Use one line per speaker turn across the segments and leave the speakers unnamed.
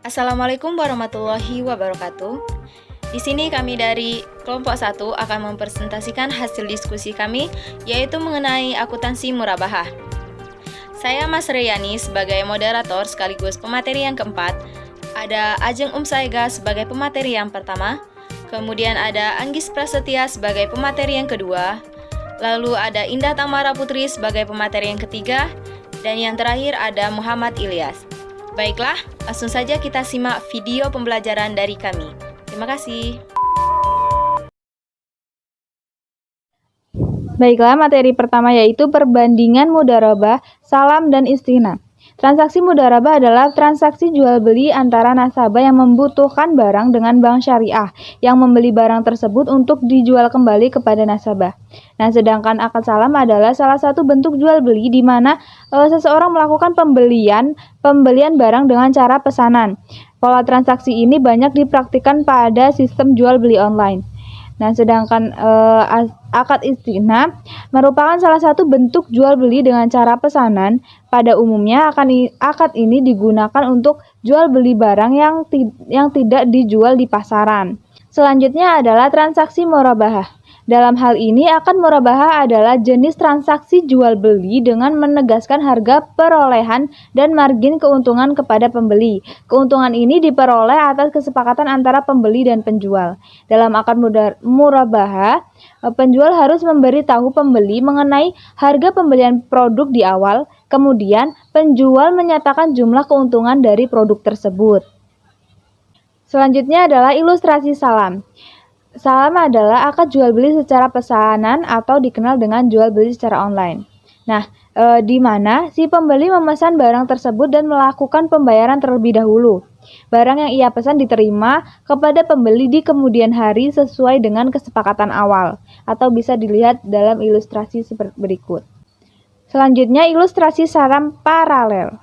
Assalamualaikum warahmatullahi wabarakatuh. Di sini kami dari kelompok 1 akan mempresentasikan hasil diskusi kami, yaitu mengenai akuntansi murabahah. Saya Mas Reyani sebagai moderator sekaligus pemateri yang keempat, ada Ajeng Umsaega sebagai pemateri yang pertama, kemudian ada Anggis Prasetya sebagai pemateri yang kedua, lalu ada Indah Tamara Putri sebagai pemateri yang ketiga, dan yang terakhir ada Muhammad Ilyas. Baiklah, langsung saja kita simak video pembelajaran dari kami. Terima kasih.
Baiklah, materi pertama yaitu perbandingan mudharabah, salam, dan istigna. Transaksi mudharabah adalah transaksi jual beli antara nasabah yang membutuhkan barang dengan bank syariah yang membeli barang tersebut untuk dijual kembali kepada nasabah. Nah, sedangkan akad salam adalah salah satu bentuk jual beli di mana seseorang melakukan pembelian barang dengan cara pesanan. Pola transaksi ini banyak dipraktikkan pada sistem jual beli online. Nah, sedangkan akad istigna merupakan salah satu bentuk jual beli dengan cara pesanan. Pada umumnya akad ini digunakan untuk jual beli barang yang tidak dijual di pasaran. Selanjutnya adalah transaksi murabahah. Dalam hal ini, akad murabahah adalah jenis transaksi jual beli dengan menegaskan harga perolehan dan margin keuntungan kepada pembeli. Keuntungan ini diperoleh atas kesepakatan antara pembeli dan penjual. Dalam akad murabahah, penjual harus memberitahu pembeli mengenai harga pembelian produk di awal, kemudian penjual menyatakan jumlah keuntungan dari produk tersebut. Selanjutnya adalah ilustrasi salam. Salam adalah akad jual beli secara pesanan atau dikenal dengan jual beli secara online. Nah, di mana si pembeli memesan barang tersebut dan melakukan pembayaran terlebih dahulu. Barang yang ia pesan diterima kepada pembeli di kemudian hari sesuai dengan kesepakatan awal, atau bisa dilihat dalam ilustrasi seperti berikut. Selanjutnya, ilustrasi salam paralel.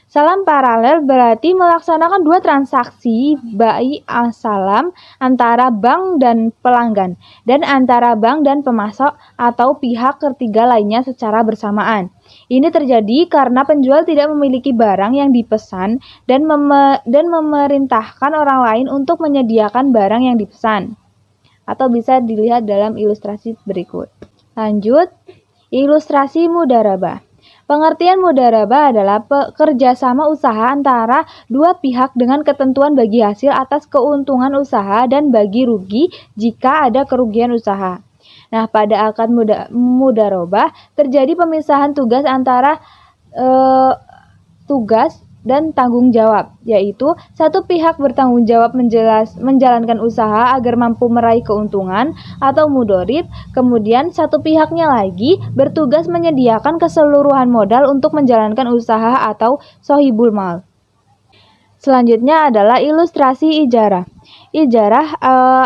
Salam paralel berarti melaksanakan dua transaksi bai salam antara bank dan pelanggan dan antara bank dan pemasok atau pihak ketiga lainnya secara bersamaan. Ini terjadi karena penjual tidak memiliki barang yang dipesan dan memerintahkan orang lain untuk menyediakan barang yang dipesan. Atau bisa dilihat dalam ilustrasi berikut. Lanjut, ilustrasi mudharabah. Pengertian mudharabah adalah kerjasama usaha antara dua pihak dengan ketentuan bagi hasil atas keuntungan usaha dan bagi rugi jika ada kerugian usaha. Nah, pada akad mudharabah terjadi pemisahan tugas antara tugas dan tanggung jawab, yaitu satu pihak bertanggung jawab menjalankan usaha agar mampu meraih keuntungan atau mudorib, kemudian satu pihaknya lagi bertugas menyediakan keseluruhan modal untuk menjalankan usaha atau sohibul mal. Selanjutnya adalah ilustrasi ijarah. Ijarah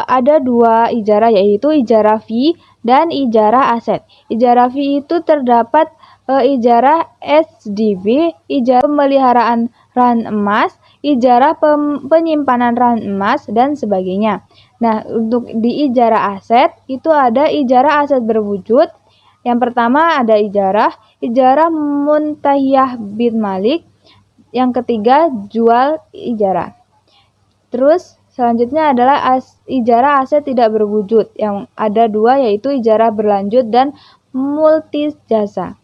ada dua ijarah, yaitu ijarah fee dan ijarah aset. Ijarah fee itu terdapat ijarah SDB, ijarah pemeliharaan ran emas, ijarah penyimpanan ran emas, dan sebagainya. Nah, untuk di ijarah aset, itu ada ijarah aset berwujud. Yang pertama ada ijarah muntahiyah bin malik. Yang ketiga, jual ijarah. Terus, selanjutnya adalah ijarah aset tidak berwujud. Yang ada dua, yaitu ijarah berlanjut dan multijasa.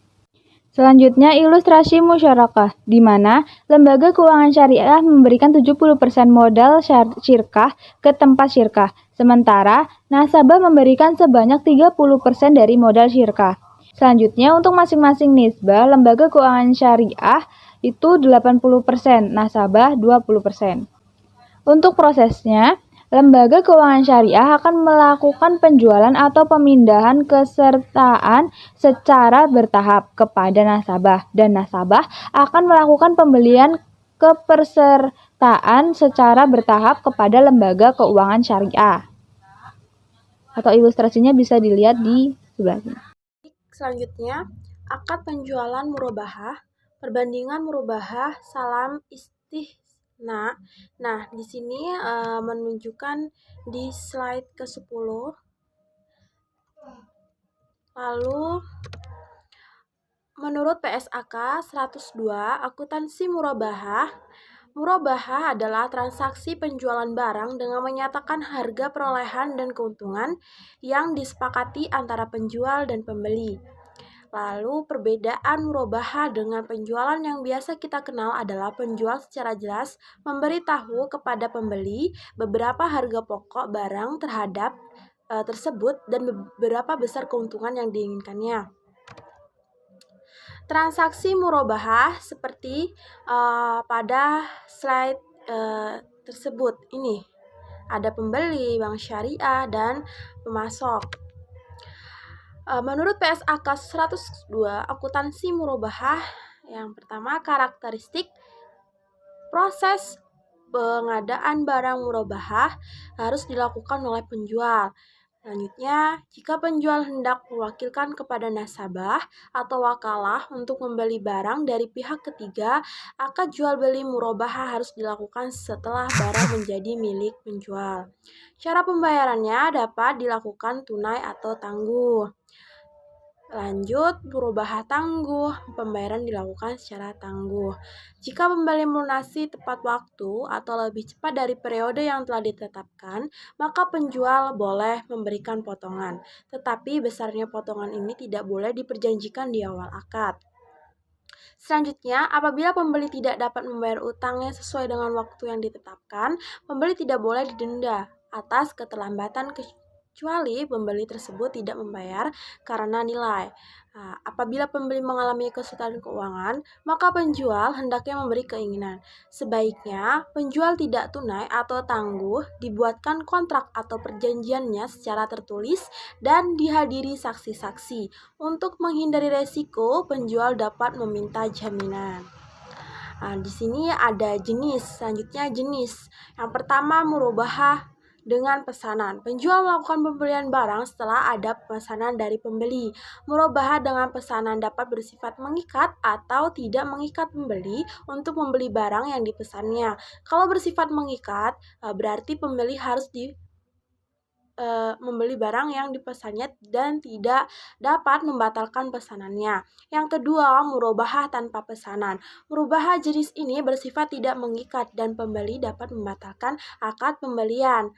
Selanjutnya, ilustrasi musyarakah, di mana lembaga keuangan syariah memberikan 70% modal syirkah ke tempat syirkah, sementara nasabah memberikan sebanyak 30% dari modal syirkah. Selanjutnya, untuk masing-masing nisbah, lembaga keuangan syariah itu 80%, nasabah 20%. Untuk prosesnya, lembaga keuangan syariah akan melakukan penjualan atau pemindahan kesertaan secara bertahap kepada nasabah, dan nasabah akan melakukan pembelian kepesertaan secara bertahap kepada lembaga keuangan syariah. Atau ilustrasinya bisa dilihat di sebelah sini.
Selanjutnya, akad penjualan murabahah, perbandingan murabahah, salam istigna. Nah, di sini menunjukkan di slide ke-10. Lalu, menurut PSAK 102, akuntansi murabahah Murabahah adalah transaksi penjualan barang dengan menyatakan harga perolehan dan keuntungan yang disepakati antara penjual dan pembeli. Lalu perbedaan murabahah dengan penjualan yang biasa kita kenal adalah penjual secara jelas memberitahu kepada pembeli beberapa harga pokok barang terhadap tersebut dan beberapa besar keuntungan yang diinginkannya. Transaksi murabahah seperti pada slide tersebut ini ada pembeli, bank syariah, dan pemasok. Menurut PSAK 102, akuntansi murabahah yang pertama karakteristik proses pengadaan barang murabahah harus dilakukan oleh penjual. Selanjutnya, jika penjual hendak mewakilkan kepada nasabah atau wakalah untuk membeli barang dari pihak ketiga, akad jual beli murabahah harus dilakukan setelah barang menjadi milik penjual. Cara pembayarannya dapat dilakukan tunai atau tangguh. Lanjut, murabahah tangguh. Pembayaran dilakukan secara tangguh. Jika pembeli melunasi tepat waktu atau lebih cepat dari periode yang telah ditetapkan, maka penjual boleh memberikan potongan. Tetapi besarnya potongan ini tidak boleh diperjanjikan di awal akad. Selanjutnya, apabila pembeli tidak dapat membayar utangnya sesuai dengan waktu yang ditetapkan, pembeli tidak boleh didenda atas keterlambatan kecuali pembeli tersebut tidak membayar karena nilai. Apabila pembeli mengalami kesulitan keuangan, maka penjual hendaknya memberi keinginan. Sebaiknya penjual tidak tunai atau tangguh, dibuatkan kontrak atau perjanjiannya secara tertulis dan dihadiri saksi-saksi. Untuk menghindari resiko, penjual dapat meminta jaminan. Di sini ada jenis. Selanjutnya jenis. Yang pertama murabahah dengan pesanan. Penjual melakukan pembelian barang setelah ada pesanan dari pembeli. Murabahah dengan pesanan dapat bersifat mengikat atau tidak mengikat pembeli untuk membeli barang yang dipesannya. Kalau bersifat mengikat, berarti pembeli harus membeli barang yang dipesannya dan tidak dapat membatalkan pesanannya. Yang kedua, murabahah tanpa pesanan. Murabahah jenis ini bersifat tidak mengikat dan pembeli dapat membatalkan akad pembelian.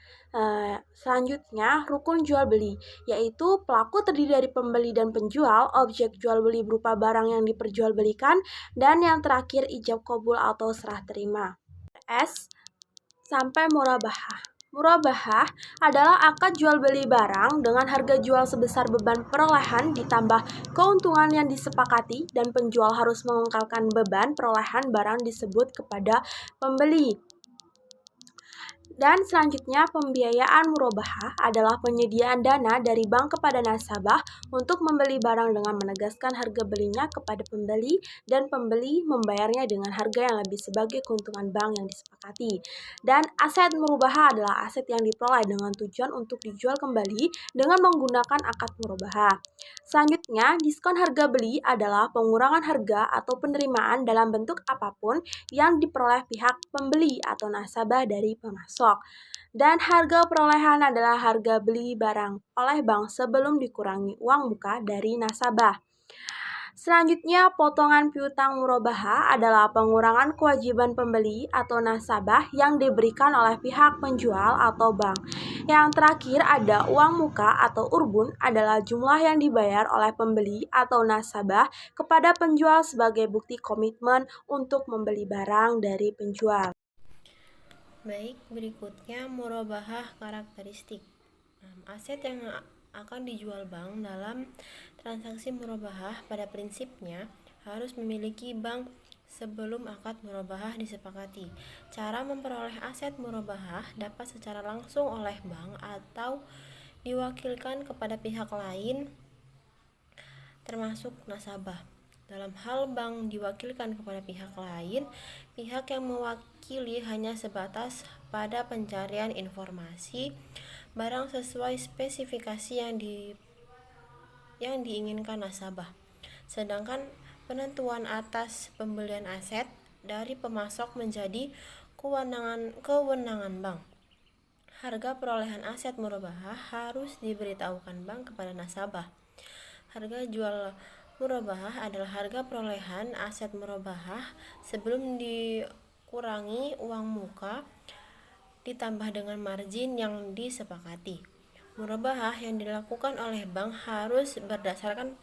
Selanjutnya, rukun jual beli, yaitu pelaku terdiri dari pembeli dan penjual, objek jual beli berupa barang yang diperjualbelikan, dan yang terakhir ijab kabul atau serah terima. S sampai murabahah. Murabahah adalah akad jual beli barang dengan harga jual sebesar beban perolehan ditambah keuntungan yang disepakati dan penjual harus mengungkapkan beban perolehan barang disebut kepada pembeli. Dan selanjutnya, pembiayaan murabahah adalah penyediaan dana dari bank kepada nasabah untuk membeli barang dengan menegaskan harga belinya kepada pembeli dan pembeli membayarnya dengan harga yang lebih sebagai keuntungan bank yang disepakati. Dan aset murabahah adalah aset yang diperoleh dengan tujuan untuk dijual kembali dengan menggunakan akad murabahah. Selanjutnya, diskon harga beli adalah pengurangan harga atau penerimaan dalam bentuk apapun yang diperoleh pihak pembeli atau nasabah dari pemasok. Dan harga perolehan adalah harga beli barang oleh bank sebelum dikurangi uang muka dari nasabah. Selanjutnya, potongan piutang murabahah adalah pengurangan kewajiban pembeli atau nasabah yang diberikan oleh pihak penjual atau bank. Yang terakhir ada uang muka atau urbun adalah jumlah yang dibayar oleh pembeli atau nasabah kepada penjual sebagai bukti komitmen untuk membeli barang dari penjual.
Baik, berikutnya murabahah karakteristik. Aset yang akan dijual bank dalam transaksi murabahah pada prinsipnya harus memiliki bank sebelum akad murabahah disepakati. Cara memperoleh aset murabahah dapat secara langsung oleh bank atau diwakilkan kepada pihak lain termasuk nasabah. Dalam hal bank diwakilkan kepada pihak lain, pihak yang mewakili hanya sebatas pada pencarian informasi barang sesuai spesifikasi yang diinginkan nasabah. Sedangkan penentuan atas pembelian aset dari pemasok menjadi kewenangan bank. Harga perolehan aset murabahah harus diberitahukan bank kepada nasabah. Harga jual murabahah adalah harga perolehan aset murabahah sebelum kurangi uang muka ditambah dengan margin yang disepakati. Murabahah yang dilakukan oleh bank harus berdasarkan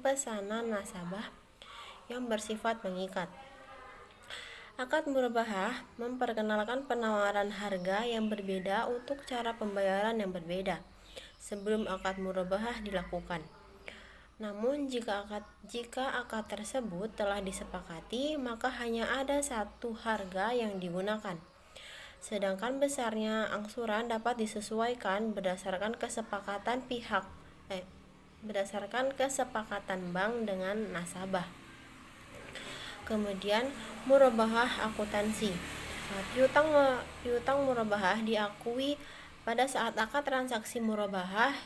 pesanan nasabah yang bersifat mengikat. Akad murabahah memperkenalkan penawaran harga yang berbeda untuk cara pembayaran yang berbeda sebelum akad murabahah dilakukan. Namun jika akad tersebut telah disepakati, maka hanya ada satu harga yang digunakan. Sedangkan besarnya angsuran dapat disesuaikan berdasarkan kesepakatan bank dengan nasabah. Kemudian murabahah akuntansi. Piutang murabahah diakui pada saat akad transaksi murabahah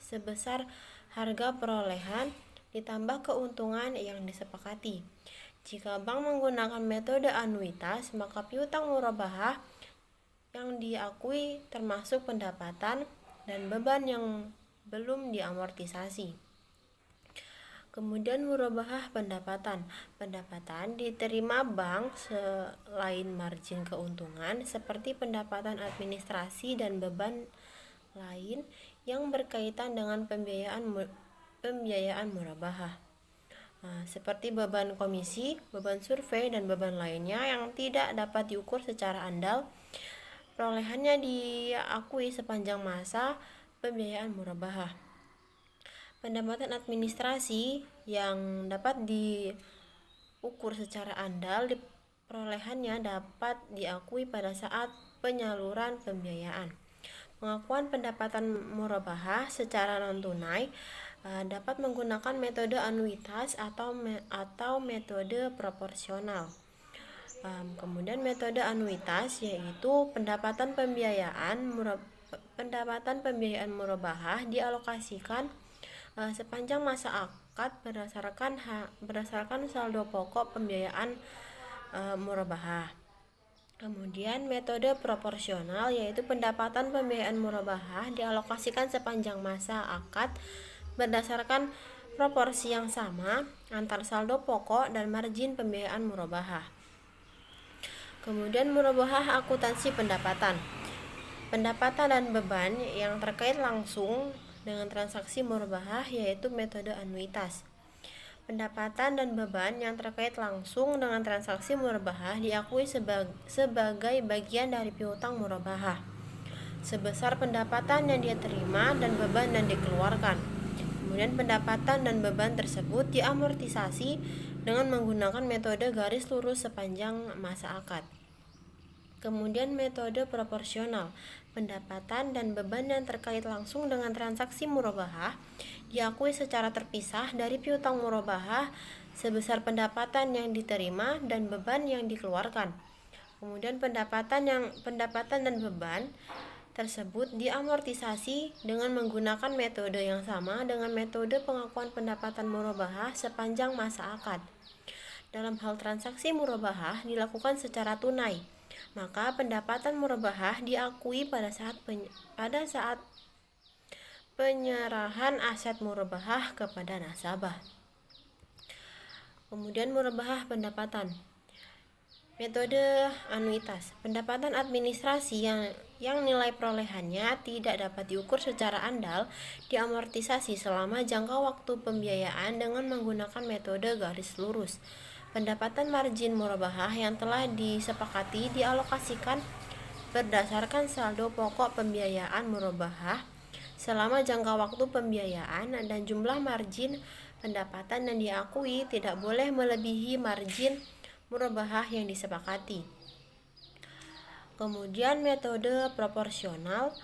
sebesar harga perolehan ditambah keuntungan yang disepakati. Jika bank menggunakan metode anuitas, maka piutang murabahah yang diakui termasuk pendapatan dan beban yang belum diamortisasi. Kemudian murabahah pendapatan. Pendapatan diterima bank selain margin keuntungan seperti pendapatan administrasi dan beban lain yang berkaitan dengan pembiayaan murabahah. Seperti beban komisi, beban survei, dan beban lainnya yang tidak dapat diukur secara andal, perolehannya diakui sepanjang masa pembiayaan murabahah. Pendapatan administrasi yang dapat diukur secara andal, perolehannya dapat diakui pada saat penyaluran pembiayaan. Pengakuan pendapatan murabahah secara non-tunai dapat menggunakan metode anuitas atau metode proporsional. Kemudian metode anuitas yaitu pendapatan pembiayaan murabahah dialokasikan sepanjang masa akad berdasarkan saldo pokok pembiayaan murabahah. Kemudian metode proporsional yaitu pendapatan pembiayaan murabahah dialokasikan sepanjang masa akad berdasarkan proporsi yang sama antar saldo pokok dan margin pembiayaan murabahah. Kemudian murabahah akuntansi pendapatan. Pendapatan dan beban yang terkait langsung dengan transaksi murabahah yaitu metode anuitas. Pendapatan dan beban yang terkait langsung dengan transaksi murabahah diakui sebagai bagian dari piutang murabahah sebesar pendapatan yang dia terima dan beban yang dikeluarkan. Kemudian pendapatan dan beban tersebut diamortisasi dengan menggunakan metode garis lurus sepanjang masa akad. Kemudian metode proporsional. Pendapatan dan beban yang terkait langsung dengan transaksi murabahah diakui secara terpisah dari piutang murabahah sebesar pendapatan yang diterima dan beban yang dikeluarkan. Kemudian pendapatan dan beban tersebut diamortisasi dengan menggunakan metode yang sama dengan metode pengakuan pendapatan murabahah sepanjang masa akad. Dalam hal transaksi murabahah dilakukan secara tunai, maka pendapatan murabahah diakui pada saat penyerahan aset murabahah kepada nasabah. Kemudian murabahah pendapatan. Metode anuitas. Pendapatan administrasi yang nilai perolehannya tidak dapat diukur secara andal diamortisasi selama jangka waktu pembiayaan dengan menggunakan metode garis lurus. Pendapatan margin murabahah yang telah disepakati dialokasikan berdasarkan saldo pokok pembiayaan murabahah selama jangka waktu pembiayaan dan jumlah margin pendapatan yang diakui tidak boleh melebihi margin murabahah yang disepakati. Kemudian metode proporsional.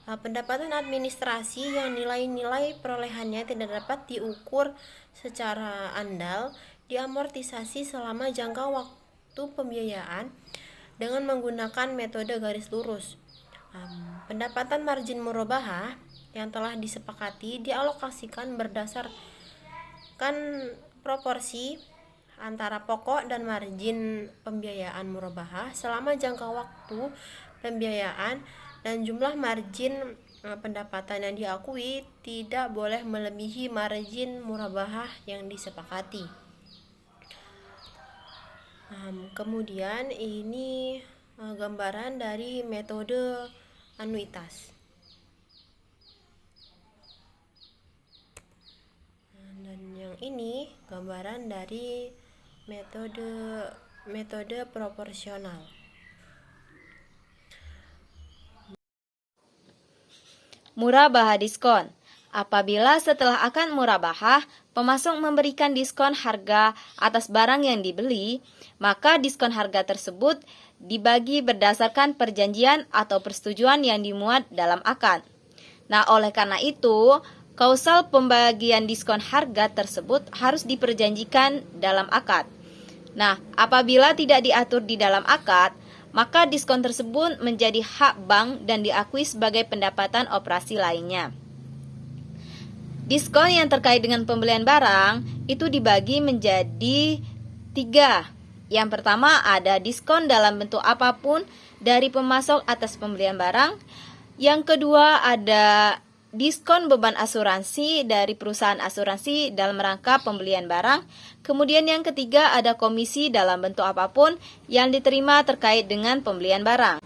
Pendapatan administrasi yang nilai-nilai perolehannya tidak dapat diukur secara andal diamortisasi selama jangka waktu pembiayaan dengan menggunakan metode garis lurus. Pendapatan margin murabahah yang telah disepakati dialokasikan berdasarkan proporsi antara pokok dan margin pembiayaan murabahah selama jangka waktu pembiayaan dan jumlah margin pendapatan yang diakui tidak boleh melebihi margin murabahah yang disepakati. Kemudian ini gambaran dari metode anuitas. Dan yang ini gambaran dari metode proporsional.
Murabahah diskon. Apabila setelah akad murabahah, pemasok memberikan diskon harga atas barang yang dibeli, maka diskon harga tersebut dibagi berdasarkan perjanjian atau persetujuan yang dimuat dalam akad. Nah, oleh karena itu, kausal pembagian diskon harga tersebut harus diperjanjikan dalam akad. Nah, apabila tidak diatur di dalam akad, maka diskon tersebut menjadi hak bank dan diakui sebagai pendapatan operasi lainnya. Diskon yang terkait dengan pembelian barang itu dibagi menjadi 3. Yang pertama ada diskon dalam bentuk apapun dari pemasok atas pembelian barang. Yang kedua ada diskon beban asuransi dari perusahaan asuransi dalam rangka pembelian barang. Kemudian yang ketiga ada komisi dalam bentuk apapun yang diterima terkait dengan pembelian barang.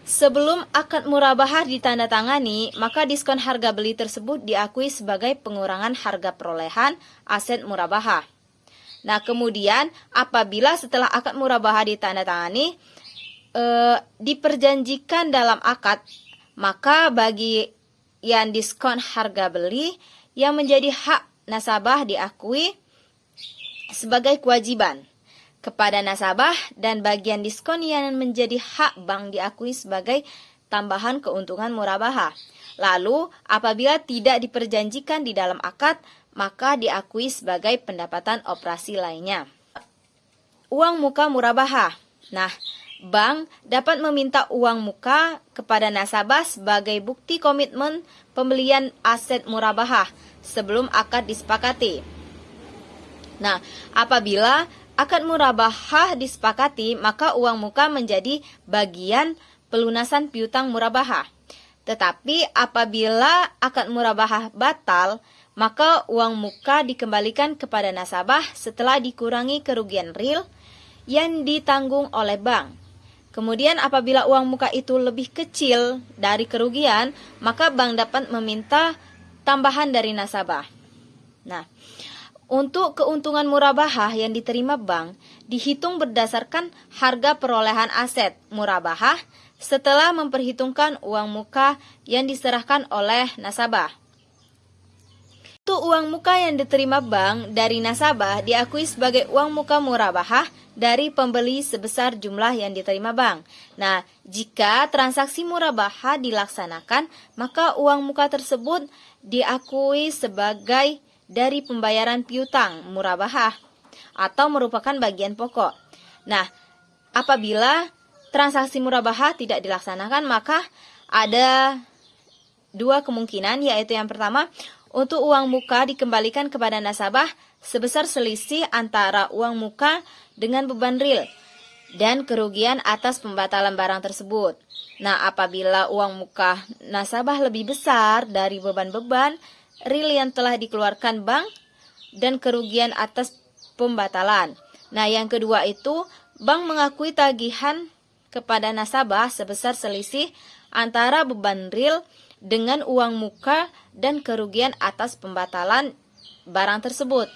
Sebelum akad murabahah ditandatangani, maka diskon harga beli tersebut diakui sebagai pengurangan harga perolehan aset murabahah. Nah, kemudian apabila setelah akad murabahah ditandatangani, diperjanjikan dalam akad, maka bagian diskon harga beli yang menjadi hak nasabah diakui sebagai kewajiban kepada nasabah dan bagian diskon yang menjadi hak bank diakui sebagai tambahan keuntungan murabahah. Lalu, apabila tidak diperjanjikan di dalam akad, maka diakui sebagai pendapatan operasi lainnya. Uang muka murabahah. Nah, bank dapat meminta uang muka kepada nasabah sebagai bukti komitmen pembelian aset murabahah sebelum akad disepakati. Nah, apabila akad murabahah disepakati, maka uang muka menjadi bagian pelunasan piutang murabahah. Tetapi apabila akad murabahah batal, maka uang muka dikembalikan kepada nasabah setelah dikurangi kerugian real yang ditanggung oleh bank. Kemudian apabila uang muka itu lebih kecil dari kerugian, maka bank dapat meminta tambahan dari nasabah. Nah, untuk keuntungan murabahah yang diterima bank dihitung berdasarkan harga perolehan aset murabahah setelah memperhitungkan uang muka yang diserahkan oleh nasabah. Untuk uang muka yang diterima bank dari nasabah diakui sebagai uang muka murabahah dari pembeli sebesar jumlah yang diterima bank. Nah, jika transaksi murabahah dilaksanakan, maka uang muka tersebut diakui sebagai dari pembayaran piutang murabahah atau merupakan bagian pokok. Nah, apabila transaksi murabahah tidak dilaksanakan, maka ada 2 kemungkinan, yaitu yang pertama, untuk uang muka dikembalikan kepada nasabah sebesar selisih antara uang muka dengan beban real dan kerugian atas pembatalan barang tersebut. Nah, apabila uang muka nasabah lebih besar dari beban-beban real yang telah dikeluarkan bank dan kerugian atas pembatalan. Nah, yang kedua itu bank mengakui tagihan kepada nasabah sebesar selisih antara beban real dengan uang muka dan kerugian atas pembatalan barang tersebut.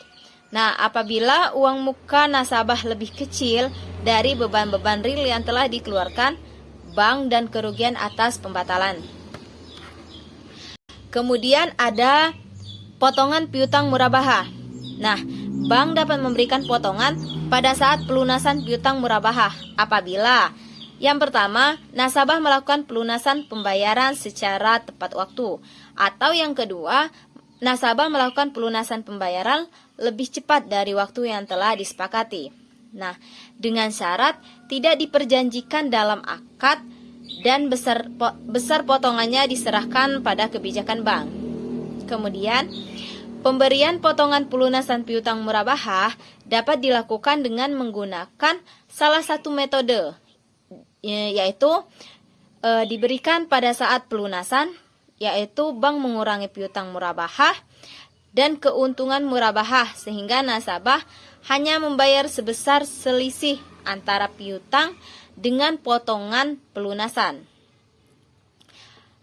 Nah, apabila uang muka nasabah lebih kecil dari beban-beban real yang telah dikeluarkan bank dan kerugian atas pembatalan. Kemudian ada potongan piutang murabahah. Nah, bank dapat memberikan potongan pada saat pelunasan piutang murabahah apabila yang pertama, nasabah melakukan pelunasan pembayaran secara tepat waktu, atau yang kedua, nasabah melakukan pelunasan pembayaran lebih cepat dari waktu yang telah disepakati. Nah, dengan syarat tidak diperjanjikan dalam akad dan besar potongannya diserahkan pada kebijakan bank. Kemudian, pemberian potongan pelunasan piutang murabahah dapat dilakukan dengan menggunakan salah satu metode, yaitu diberikan pada saat pelunasan, yaitu bank mengurangi piutang murabahah dan keuntungan murabahah sehingga nasabah hanya membayar sebesar selisih antara piutang dengan potongan pelunasan.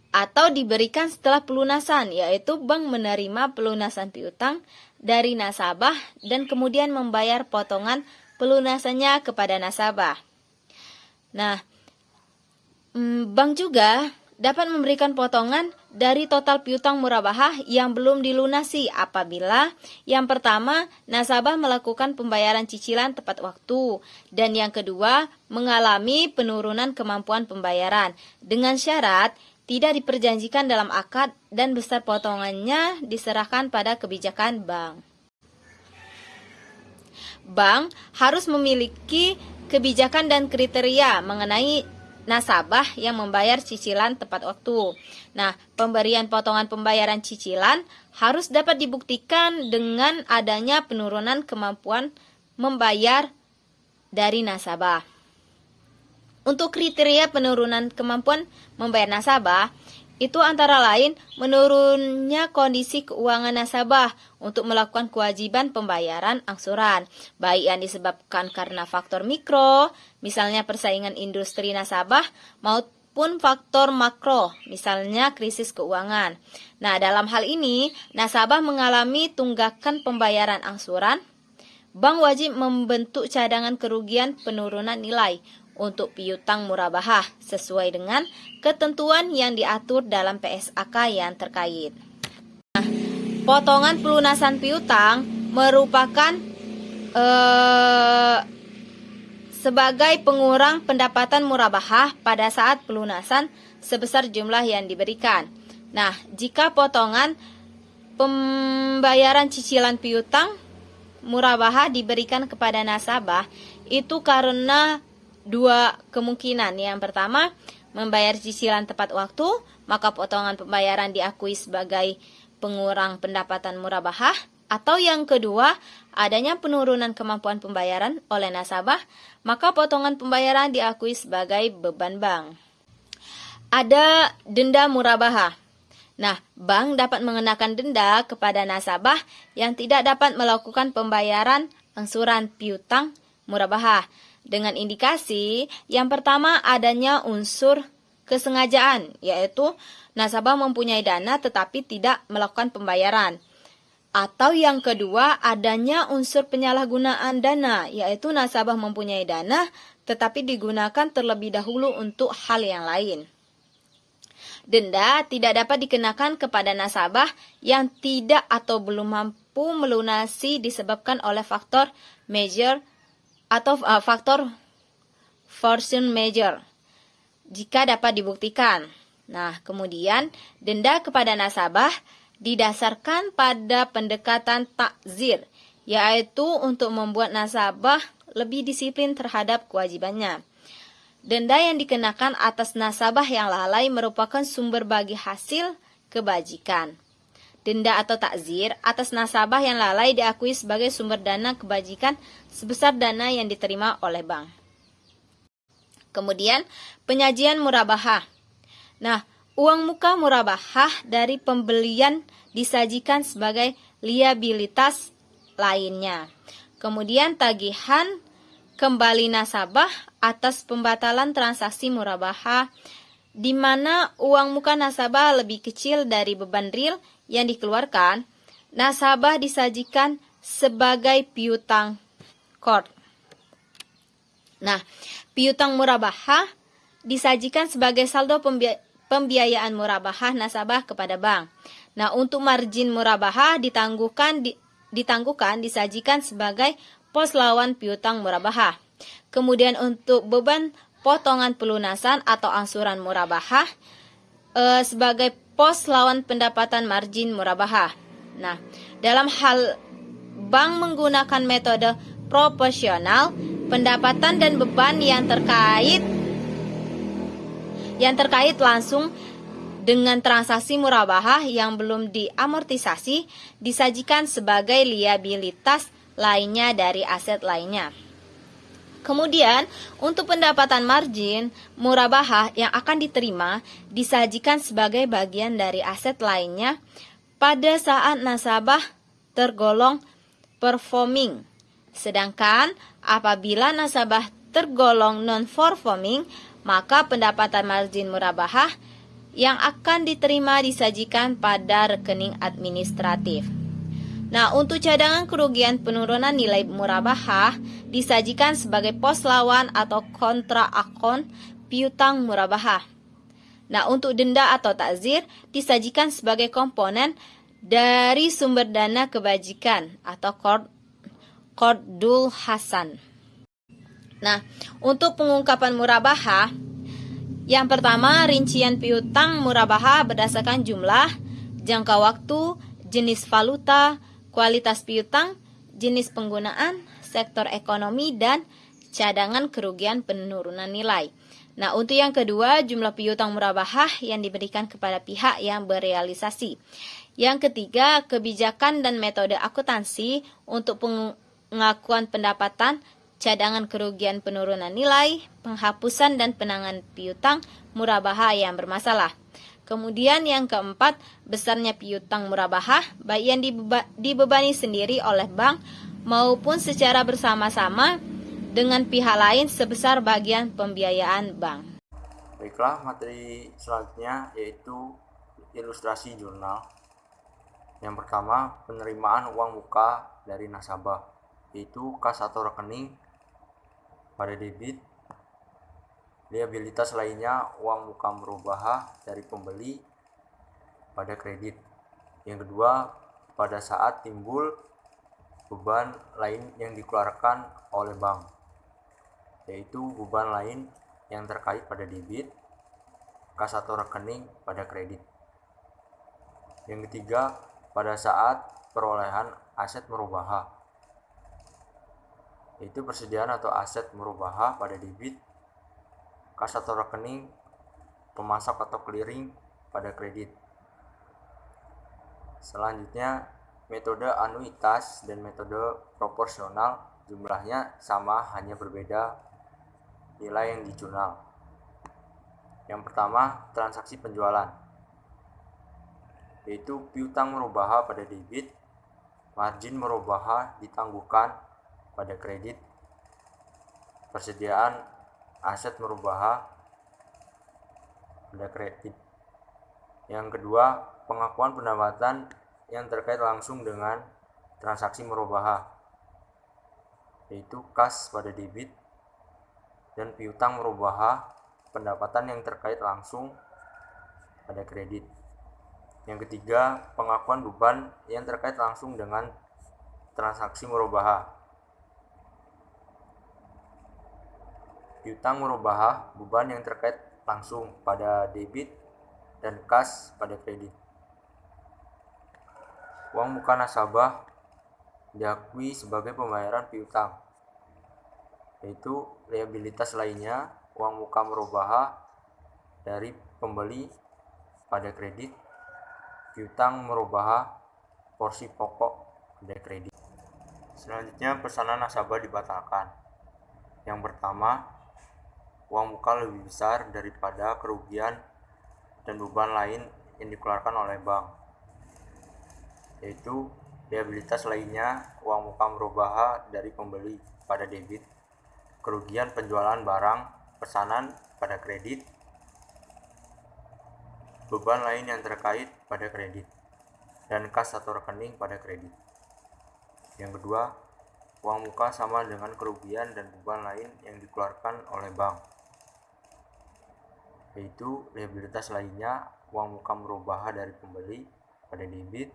Atau diberikan setelah pelunasan, yaitu bank menerima pelunasan piutang dari nasabah dan kemudian membayar potongan pelunasannya kepada nasabah. Nah, bank juga dapat memberikan potongan dari total piutang murabahah yang belum dilunasi apabila yang pertama, nasabah melakukan pembayaran cicilan tepat waktu, dan yang kedua, mengalami penurunan kemampuan pembayaran dengan syarat tidak diperjanjikan dalam akad dan besar potongannya diserahkan pada kebijakan bank. Bank harus memiliki kebijakan dan kriteria mengenai nasabah yang membayar cicilan tepat waktu. Nah, pemberian potongan pembayaran cicilan harus dapat dibuktikan dengan adanya penurunan kemampuan membayar dari nasabah. Untuk kriteria penurunan kemampuan membayar nasabah, itu antara lain menurunnya kondisi keuangan nasabah untuk melakukan kewajiban pembayaran angsuran, baik yang disebabkan karena faktor mikro, misalnya persaingan industri nasabah, maupun faktor makro, misalnya krisis keuangan. Nah, dalam hal ini, nasabah mengalami tunggakan pembayaran angsuran, bank wajib membentuk cadangan kerugian penurunan nilai untuk piutang murabahah sesuai dengan ketentuan yang diatur dalam PSAK yang terkait. Nah, potongan pelunasan piutang merupakan sebagai pengurang pendapatan murabahah pada saat pelunasan sebesar jumlah yang diberikan. Nah, jika potongan pembayaran cicilan piutang murabahah diberikan kepada nasabah, itu karena dua kemungkinan. Yang pertama, membayar cicilan tepat waktu, maka potongan pembayaran diakui sebagai pengurang pendapatan murabahah. Atau yang kedua, adanya penurunan kemampuan pembayaran oleh nasabah, maka potongan pembayaran diakui sebagai beban bank. Ada denda murabahah. Nah, bank dapat mengenakan denda kepada nasabah yang tidak dapat melakukan pembayaran angsuran piutang murabahah. Dengan indikasi yang pertama adanya unsur kesengajaan, yaitu nasabah mempunyai dana tetapi tidak melakukan pembayaran. Atau yang kedua adanya unsur penyalahgunaan dana, yaitu nasabah mempunyai dana tetapi digunakan terlebih dahulu untuk hal yang lain. Denda tidak dapat dikenakan kepada nasabah yang tidak atau belum mampu melunasi disebabkan oleh faktor major atau faktor force majeure jika dapat dibuktikan. Nah, kemudian denda kepada nasabah didasarkan pada pendekatan takzir, yaitu untuk membuat nasabah lebih disiplin terhadap kewajibannya. Denda yang dikenakan atas nasabah yang lalai merupakan sumber bagi hasil kebajikan. Denda atau takzir atas nasabah yang lalai diakui sebagai sumber dana kebajikan sebesar dana yang diterima oleh bank. Kemudian, penyajian murabahah. Nah, uang muka murabahah dari pembelian disajikan sebagai liabilitas lainnya. Kemudian, tagihan kembali nasabah atas pembatalan transaksi murabahah, di mana uang muka nasabah lebih kecil dari beban real yang dikeluarkan, nasabah disajikan sebagai piutang core. Nah, piutang murabahah disajikan sebagai saldo pembiayaan murabahah nasabah kepada bank. Nah, untuk margin murabahah ditangguhkan disajikan sebagai pos lawan piutang murabahah. Kemudian untuk beban potongan pelunasan atau angsuran murabahah sebagai pos lawan pendapatan margin murabahah. Nah, dalam hal bank menggunakan metode proporsional, pendapatan dan beban yang terkait langsung dengan transaksi murabahah yang belum diamortisasi disajikan sebagai liabilitas lainnya dari aset lainnya. Kemudian, untuk pendapatan margin murabahah yang akan diterima disajikan sebagai bagian dari aset lainnya pada saat nasabah tergolong performing. Sedangkan apabila nasabah tergolong non-performing, maka pendapatan margin murabahah yang akan diterima disajikan pada rekening administratif. Nah, untuk cadangan kerugian penurunan nilai murabahah disajikan sebagai pos lawan atau kontra akun piutang murabahah. Nah, untuk denda atau takzir disajikan sebagai komponen dari sumber dana kebajikan atau qardul hasan. Nah, untuk pengungkapan murabahah, yang pertama, rincian piutang murabahah berdasarkan jumlah, jangka waktu, jenis valuta, kualitas piutang, jenis penggunaan, sektor ekonomi, dan cadangan kerugian penurunan nilai. Nah, untuk yang kedua, jumlah piutang murabahah yang diberikan kepada pihak yang berealisasi. Yang ketiga, kebijakan dan metode akuntansi untuk pengakuan pendapatan, cadangan kerugian penurunan nilai, penghapusan dan penanganan piutang murabahah yang bermasalah. Kemudian yang keempat, besarnya piutang murabahah, baik yang dibebani sendiri oleh bank maupun secara bersama-sama dengan pihak lain sebesar bagian pembiayaan bank.
Baiklah, materi selanjutnya yaitu ilustrasi jurnal. Yang pertama, penerimaan uang muka dari nasabah, yaitu kas atau rekening pada debit. Liabilitas lainnya uang muka murabahah dari pembeli pada kredit. Yang kedua, pada saat timbul beban lain yang dikeluarkan oleh bank, yaitu beban lain yang terkait pada debit, kas atau rekening pada kredit. Yang ketiga, pada saat perolehan aset murabahah, yaitu persediaan atau aset murabahah pada debit, kas atau rekening, pemasok atau clearing pada kredit. Selanjutnya, metode anuitas dan metode proporsional jumlahnya sama, hanya berbeda nilai yang dijurnal. Yang pertama, transaksi penjualan, yaitu piutang murabahah pada debit, margin murabahah ditangguhkan pada kredit, persediaan aset murabahah pada kredit. Yang kedua, pengakuan pendapatan yang terkait langsung dengan transaksi murabahah, yaitu kas pada debit, dan piutang murabahah pendapatan yang terkait langsung pada kredit. Yang ketiga, pengakuan beban yang terkait langsung dengan transaksi murabahah, piutang murabahah beban yang terkait langsung pada debit dan kas pada kredit. Uang muka nasabah diakui sebagai pembayaran piutang, yaitu liabilitas lainnya uang muka murabahah dari pembeli pada kredit, piutang murabahah porsi pokok pada kredit. Selanjutnya, pesanan nasabah dibatalkan. Yang pertama, uang muka lebih besar daripada kerugian dan beban lain yang dikeluarkan oleh bank, yaitu liabilitas lainnya uang muka murabahah dari pembeli pada debit, kerugian penjualan barang pesanan pada kredit, beban lain yang terkait pada kredit, dan kas atau rekening pada kredit. Yang kedua, uang muka sama dengan kerugian dan beban lain yang dikeluarkan oleh bank, yaitu liabilitas lainnya uang muka murabahah dari pembeli pada debit,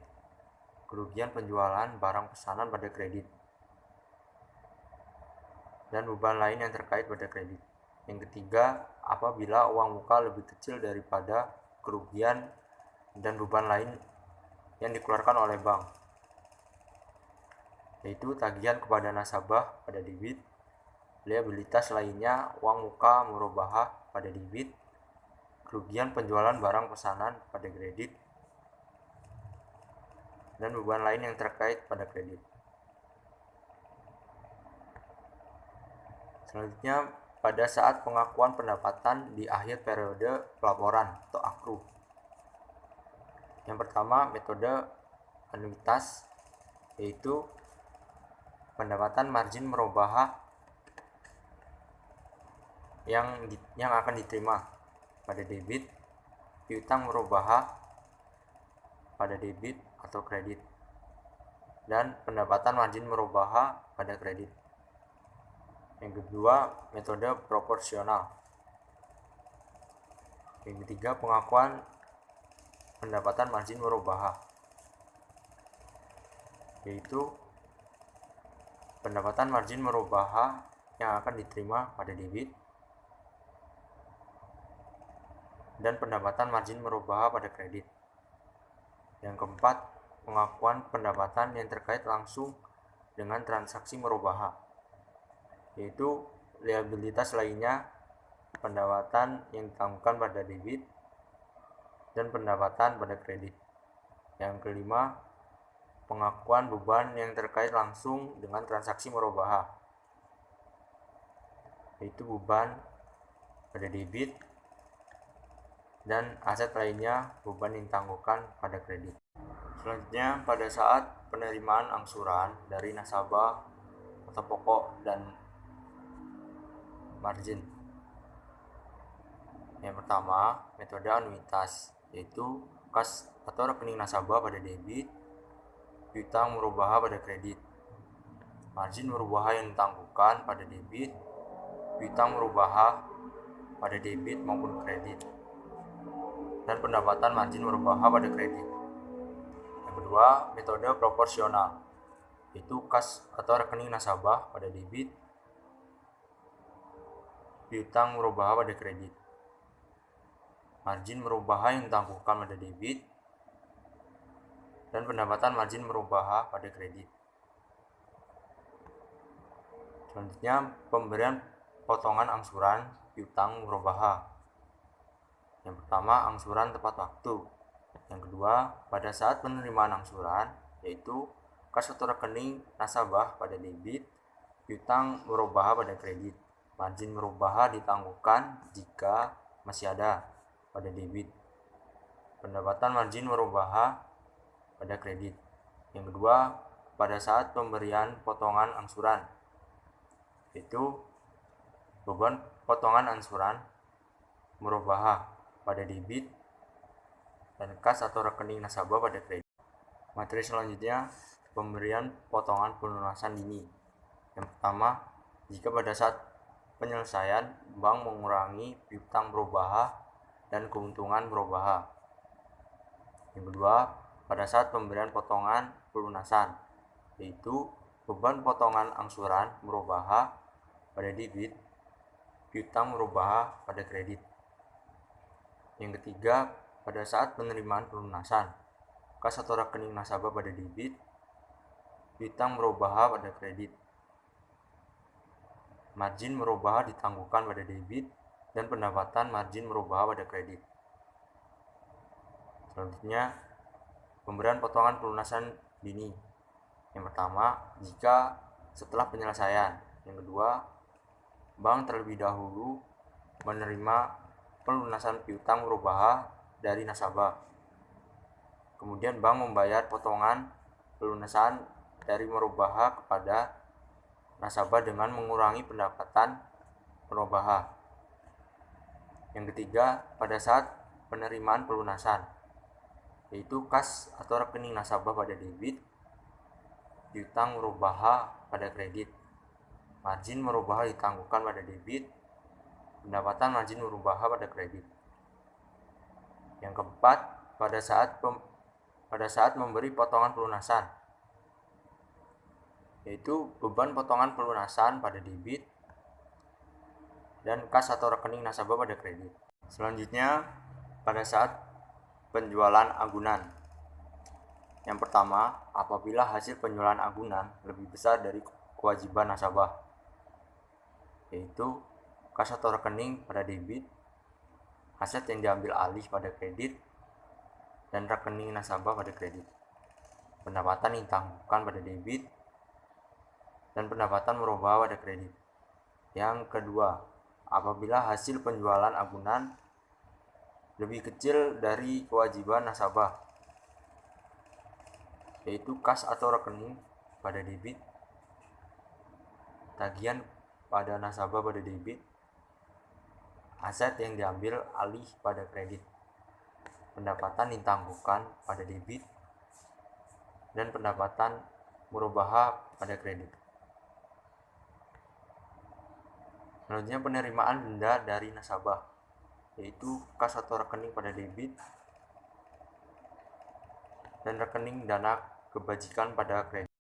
kerugian penjualan barang pesanan pada kredit, dan beban lain yang terkait pada kredit. Yang ketiga, apabila uang muka lebih kecil daripada kerugian dan beban lain yang dikeluarkan oleh bank, yaitu tagihan kepada nasabah pada debit, liabilitas lainnya uang muka murabahah pada debit, kerugian penjualan barang pesanan pada kredit, dan beban lain yang terkait pada kredit. Selanjutnya, pada saat pengakuan pendapatan di akhir periode pelaporan atau akru. Yang pertama, metode anuitas, yaitu pendapatan margin murabahah yang akan diterima pada debit, piutang murabahah pada debit atau kredit, dan pendapatan margin murabahah pada kredit. Yang kedua, metode proporsional. Yang ketiga, pengakuan pendapatan margin murabahah, yaitu pendapatan margin murabahah yang akan diterima pada debit dan pendapatan margin murabahah pada kredit. Yang keempat, pengakuan pendapatan yang terkait langsung dengan transaksi murabahah, yaitu liabilitas lainnya, pendapatan yang ditangguhkan pada debit dan pendapatan pada kredit. Yang kelima, pengakuan beban yang terkait langsung dengan transaksi murabahah, yaitu beban pada debit dan aset lainnya, beban yang ditangguhkan pada kredit. Selanjutnya, pada saat penerimaan angsuran dari nasabah atau pokok dan margin. Yang pertama, metode anuitas, yaitu kas atau rekening nasabah pada debit, piutang murabahah pada kredit, margin murabahah yang ditangguhkan pada debit, piutang murabahah pada debit maupun kredit, dan pendapatan margin murabahah pada kredit. Yang kedua, metode proporsional, yaitu kas atau rekening nasabah pada debit, piutang murabahah pada kredit, margin murabahah yang ditangguhkan pada debit, dan pendapatan margin murabahah pada kredit. Selanjutnya, pemberian potongan angsuran piutang murabahah. Yang pertama, angsuran tepat waktu. Yang kedua, pada saat penerimaan angsuran, yaitu kas atau rekening nasabah pada debit, piutang murabahah pada kredit, margin murabahah ditangguhkan jika masih ada pada debit, pendapatan margin murabahah pada kredit. Yang kedua, pada saat pemberian potongan angsuran, yaitu beban potongan angsuran murabahah pada debit dan kas atau rekening nasabah pada kredit. Materi selanjutnya, pemberian potongan pelunasan dini. Yang pertama, jika pada saat penyelesaian bank mengurangi piutang murabahah dan keuntungan murabahah. Yang kedua, pada saat pemberian potongan pelunasan, yaitu beban potongan angsuran murabahah pada debit, piutang murabahah pada kredit. Yang ketiga, pada saat penerimaan pelunasan, kas atau rekening nasabah pada debit, piutang murabahah pada kredit, margin murabahah ditangguhkan pada debit, dan pendapatan margin murabahah pada kredit. Selanjutnya, pemberian potongan pelunasan dini. Yang pertama, jika setelah penyelesaian. Yang kedua, bank terlebih dahulu menerima pelunasan piutang murabahah dari nasabah. Kemudian bank membayar potongan pelunasan dari murabahah kepada nasabah dengan mengurangi pendapatan murabahah. Yang ketiga, pada saat penerimaan pelunasan, yaitu kas atau rekening nasabah pada debit, piutang murabahah pada kredit, margin murabahah ditangguhkan pada debit, pendapatan margin murabahah pada kredit. Yang keempat, pada saat memberi potongan pelunasan, yaitu beban potongan pelunasan pada debit dan kas atau rekening nasabah pada kredit. Selanjutnya, pada saat penjualan agunan. Yang pertama, apabila hasil penjualan agunan lebih besar dari kewajiban nasabah, yaitu kas atau rekening pada debit, aset yang diambil alih pada kredit, dan rekening nasabah pada kredit, pendapatan yang ditangguhkan pada debit, dan pendapatan murabahah pada kredit. Yang kedua, apabila hasil penjualan agunan lebih kecil dari kewajiban nasabah, yaitu kas atau rekening pada debit, tagihan pada nasabah pada debit, aset yang diambil alih pada kredit, pendapatan ditangguhkan pada debit, dan pendapatan murabahah pada kredit. Selanjutnya penerimaan denda dari nasabah, yaitu kas atau rekening pada debit dan rekening dana kebajikan pada kredit.